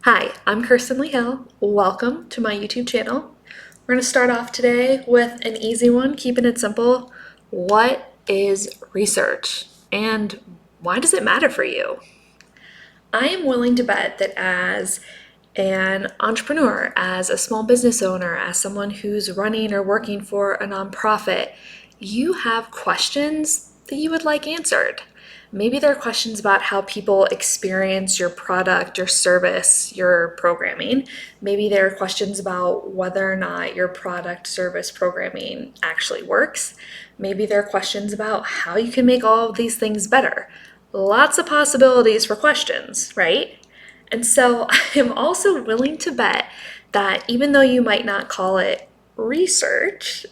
Hi, I'm Kirsten Hill. Welcome to my YouTube channel. We're going to start off today with an easy one, keeping it simple. What is research and why does it matter for you? I am willing to bet that as an entrepreneur, as a small business owner, as someone who's running or working for a nonprofit, you have questions that you would like answered. Maybe there are questions about how people experience your product, your service, your programming. Maybe there are questions about whether or not your product, service, programming actually works. Maybe there are questions about how you can make all of these things better. Lots of possibilities for questions, right? And so I'm also willing to bet that even though you might not call it research,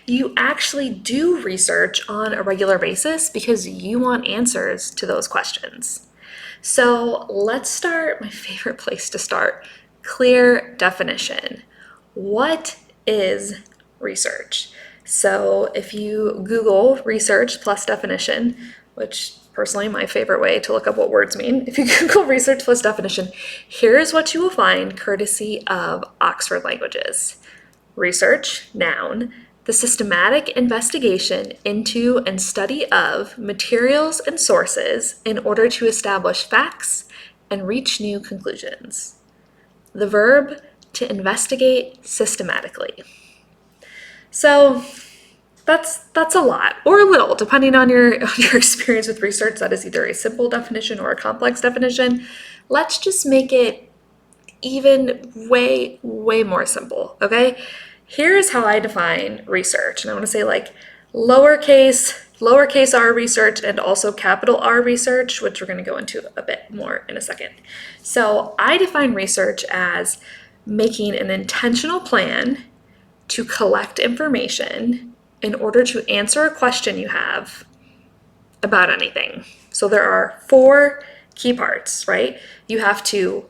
you actually do research on a regular basis because you want answers to those questions. So let's start, my favorite place to start, clear definition. What is research? So if you Google research plus definition, which personally my favorite way to look up what words mean, if you Google research plus definition, here's what you will find courtesy of Oxford Languages. Research, noun, the systematic investigation into and study of materials and sources in order to establish facts and reach new conclusions. The verb, to investigate systematically. So that's a lot, or a little, depending on your experience with research. That is either a simple definition or a complex definition. Let's just make it even way more simple, okay? Here's how I define research. And I want to say like lowercase r research and also capital R research, which we're going to go into a bit more in a second. So I define research as making an intentional plan to collect information in order to answer a question you have about anything. So there are four key parts, right? You have to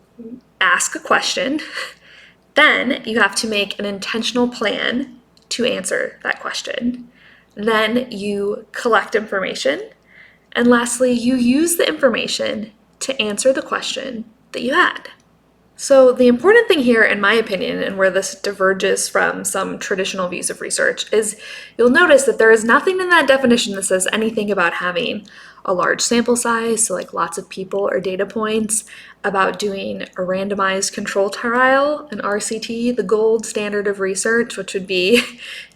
ask a question, then you have to make an intentional plan to answer that question. Then you collect information. And lastly, you use the information to answer the question that you had. So the important thing here, in my opinion, and where this diverges from some traditional views of research, is you'll notice that there is nothing in that definition that says anything about having a large sample size, so like lots of people or data points, about doing a randomized control trial, an RCT, the gold standard of research, which would be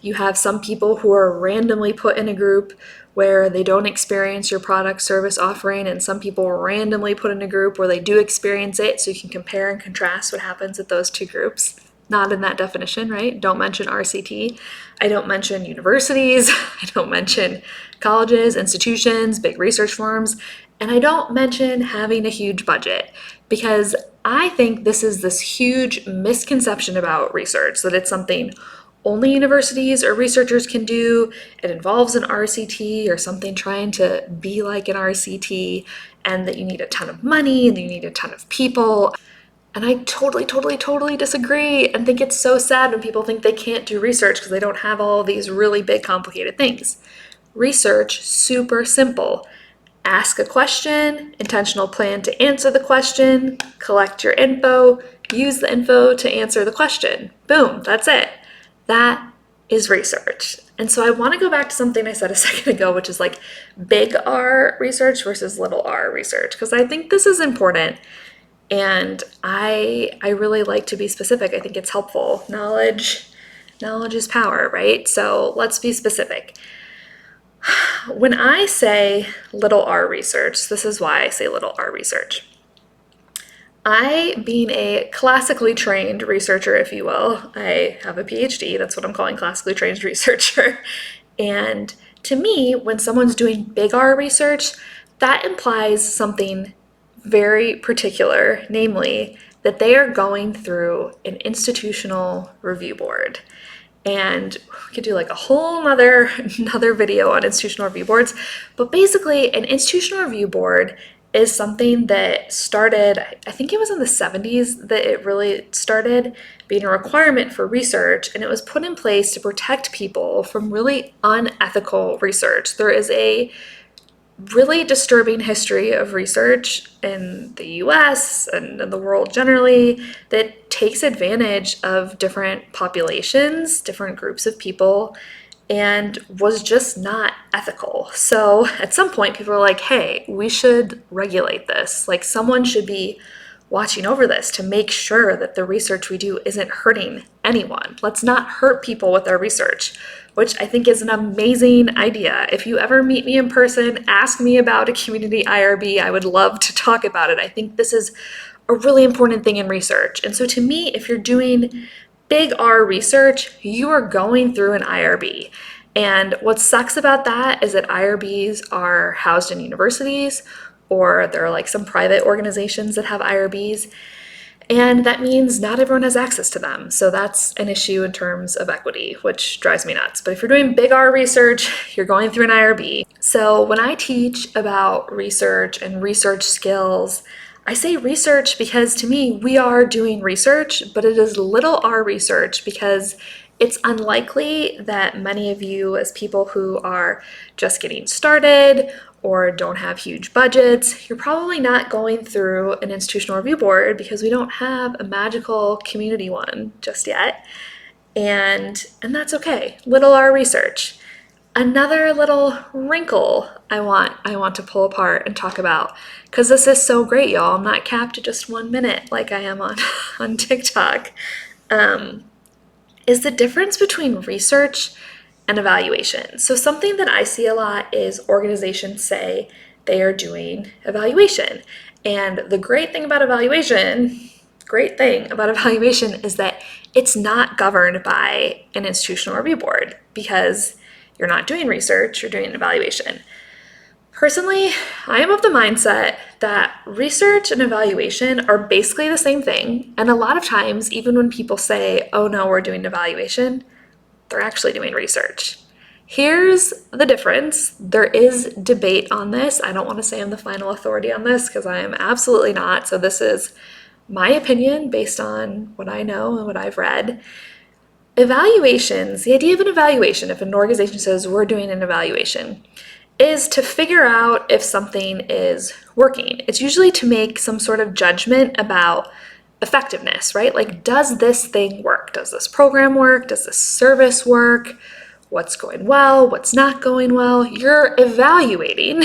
you have some people who are randomly put in a group where they don't experience your product service offering, and some people randomly put in a group where they do experience it, so you can compare and contrast what happens at those two groups. Not in that definition, right? Don't mention RCT. I don't mention universities. I don't mention colleges, institutions, big research firms, and I don't mention having a huge budget, because I think this is this huge misconception about research, that it's something only universities or researchers can do. It involves an RCT or something trying to be like an RCT, and that you need a ton of money and you need a ton of people. And I totally disagree and think it's so sad when people think they can't do research because they don't have all these really big, complicated things. Research, super simple. Ask a question, intentional plan to answer the question, collect your info, use the info to answer the question. Boom, that's it. That is research. And so I want to go back to something I said a second ago, which is like big R research versus little r research, because I think this is important. And I really like to be specific. I think it's helpful. Knowledge is power, right? So let's be specific. When I say little r research, this is why I say little r research. I, being a classically trained researcher, if you will, I have a PhD, that's what I'm calling classically trained researcher. And to me, when someone's doing big R research, that implies something very particular, namely that they are going through an institutional review board. And we could do like a whole another video on institutional review boards. But basically, an institutional review board is something that started, I think it was in the 70s that it really started being a requirement for research, and it was put in place to protect people from really unethical research. There is a really disturbing history of research in the US and in the world generally that takes advantage of different populations, different groups of people, and was just not ethical. So at some point, people were like, hey, we should regulate this. Like, someone should be watching over this to make sure that the research we do isn't hurting anyone. Let's not hurt people with our research, which I think is an amazing idea. If you ever meet me in person, ask me about a community IRB. I would love to talk about it. I think this is a really important thing in research. And so to me, if you're doing big R research, you are going through an IRB. And what sucks about that is that IRBs are housed in universities, or there are like some private organizations that have IRBs. And that means not everyone has access to them. So that's an issue in terms of equity, which drives me nuts. But if you're doing big R research, you're going through an IRB. So when I teach about research and research skills, I say research because to me, we are doing research, but it is little r research because it's unlikely that many of you, as people who are just getting started or don't have huge budgets, you're probably not going through an institutional review board because we don't have a magical community one just yet. And that's okay. Little r research. Another little wrinkle I want to pull apart and talk about, because this is so great, y'all. I'm not capped to just 1 minute like I am on TikTok. Is the difference between research and evaluation. So something that I see a lot is organizations say they are doing evaluation. And the great thing about evaluation is that it's not governed by an institutional review board because you're not doing research, you're doing an evaluation. Personally, I am of the mindset that research and evaluation are basically the same thing. And a lot of times, even when people say, oh no, we're doing evaluation, they're actually doing research. Here's the difference. There is debate on this. I don't want to say I'm the final authority on this because I am absolutely not. So this is my opinion based on what I know and what I've read. Evaluations, the idea of an evaluation, if an organization says we're doing an evaluation, is to figure out if something is working. It's usually to make some sort of judgment about effectiveness, right? Like, does this thing work? Does this program work? Does this service work? What's going well? What's not going well? You're evaluating,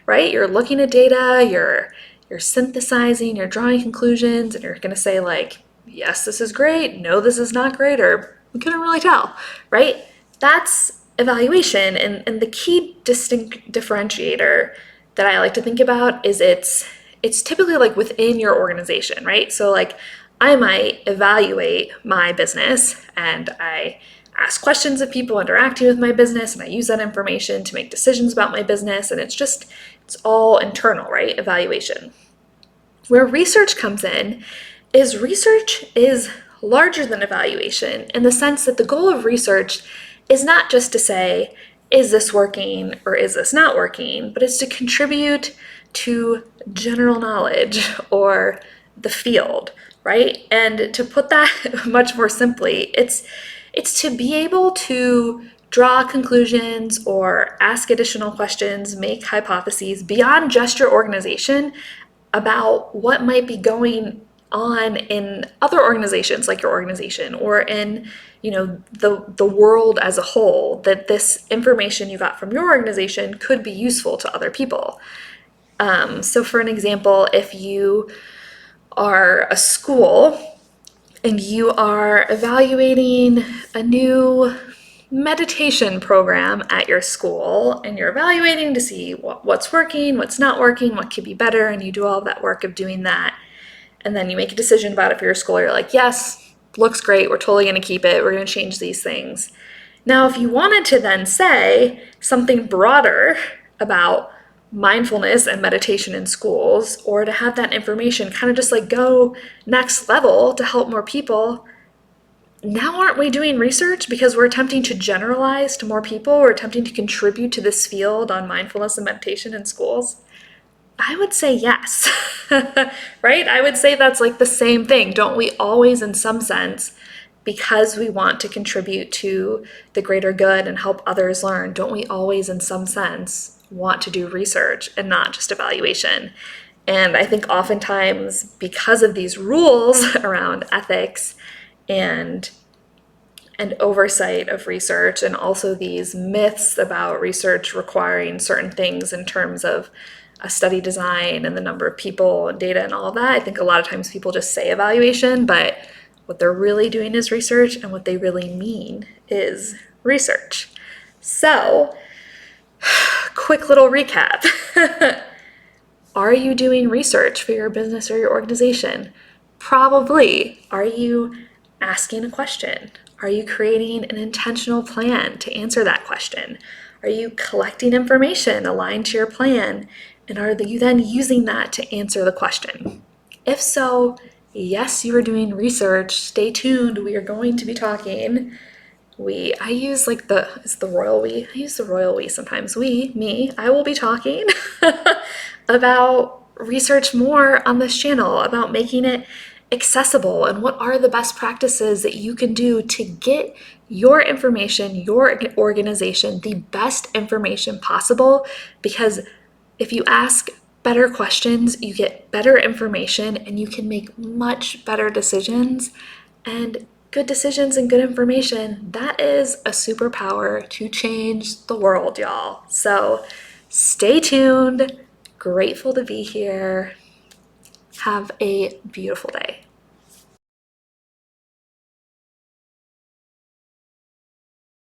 right? You're looking at data, you're synthesizing, you're drawing conclusions, and you're going to say like, yes, this is great, no, this is not great, or we couldn't really tell, right? That's evaluation. And the key distinct differentiator that I like to think about is it's typically like within your organization, right? So like I might evaluate my business and I ask questions of people interacting with my business and I use that information to make decisions about my business, and it's all internal, right? Evaluation. Where research comes in is research is larger than evaluation in the sense that the goal of research is not just to say, is this working or is this not working, but it's to contribute to general knowledge or the field, right? And to put that much more simply, it's to be able to draw conclusions or ask additional questions, make hypotheses beyond just your organization about what might be going on in other organizations like your organization or in the world as a whole, that this information you got from your organization could be useful to other people. So for an example, if you are a school and you are evaluating a new meditation program at your school and you're evaluating to see what's working, what's not working, what could be better, and you do all of that work of doing that, and then you make a decision about it for your school, you're like, yes, looks great, we're totally going to keep it, we're going to change these things. Now, if you wanted to then say something broader about mindfulness and meditation in schools, or to have that information kind of just like go next level to help more people, now aren't we doing research because we're attempting to generalize to more people? We're attempting to contribute to this field on mindfulness and meditation in schools? I would say yes, right? I would say that's like the same thing. Don't we always, in some sense, because we want to contribute to the greater good and help others learn, don't we always, in some sense, want to do research and not just evaluation. And I think oftentimes because of these rules around ethics and oversight of research, and also these myths about research requiring certain things in terms of a study design and the number of people and data and all of that, I think a lot of times people just say evaluation, but what they're really doing is research, and what they really mean is research. So, quick little recap. Are you doing research for your business or your organization? Probably. Are you asking a question? Are you creating an intentional plan to answer that question? Are you collecting information aligned to your plan? And are you then using that to answer the question? If so, yes, you are doing research. Stay tuned. We are going to be talking. I use it's the royal we. I use the royal we sometimes. Me, I will be talking about research more on this channel, about making it accessible and what are the best practices that you can do to get your information, your organization, the best information possible. Because if you ask better questions, you get better information and you can make much better decisions. And good decisions and good information, that is a superpower to change the world, y'all. So stay tuned. Grateful to be here. Have a beautiful day.